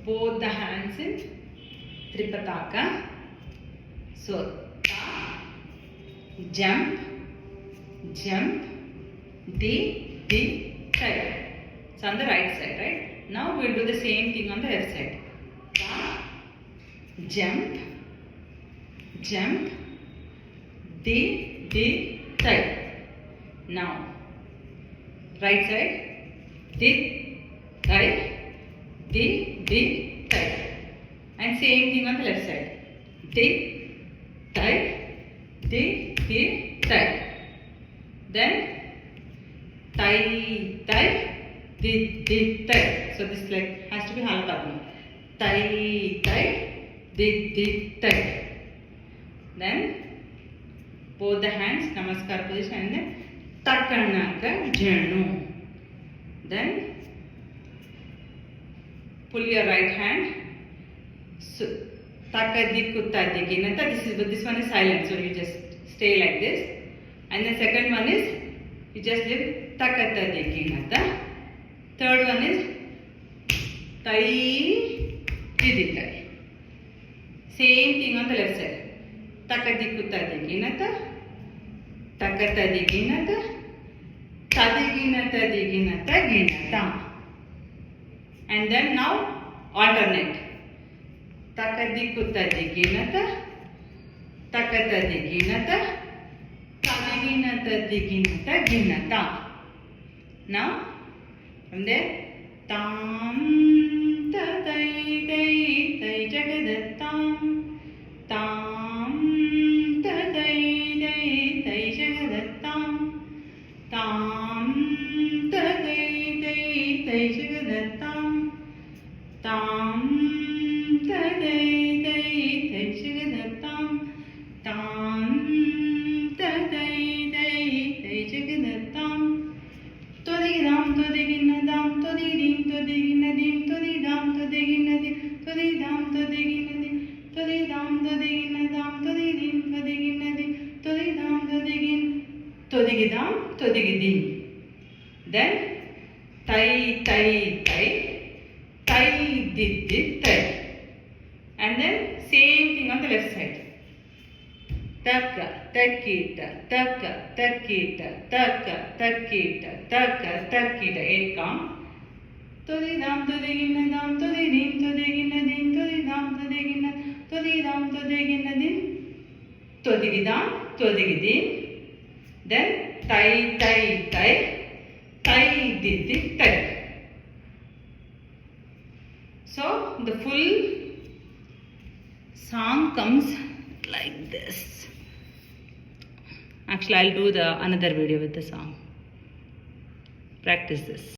both the hands in Tripataka. So, ta, jump, jump, di, try. It's on the right side, right? Now we'll do the same thing on the left side. Ta, jump, jump, di, try. Now, right side, di, try. And same thing on the left side. Di, try. Then tai, di, try. So this leg has to be half tai, di, try. Then both the hands, namaskar position, and then takanaka janu. Then pull your right hand. So takadiku. This one is silent, so you just stay like this. And the second one is you just live takatadikinata. Third one is tai diditai. Same thing on the left side. Takadikutadikinata, takatadikinata, tadiginata. And then now alternate. Takadikutadikinata, takatadikinata, tadiginata. Now from there, tam tadai jagadattam, tam tadai jagadattam, tam tadai jagadattam, tam tadai jagadattam, tam tadai jagadattam. Todidam todiginadam todidim todiginadim todidam todiginadim todidam todiginadim todidam todiginadam todidim todiginadim todidam todigidam. Then tai did. And then same thing on the left side. Taka, takita, taka, takita, taka, takita, taka, takita. 8 count. Todidam todiginadam todidim todiginadim todidam todiginadam todidam todigidim. Then tai did. So the full song comes like this. Actually, I'll do another video with the song. Practice this.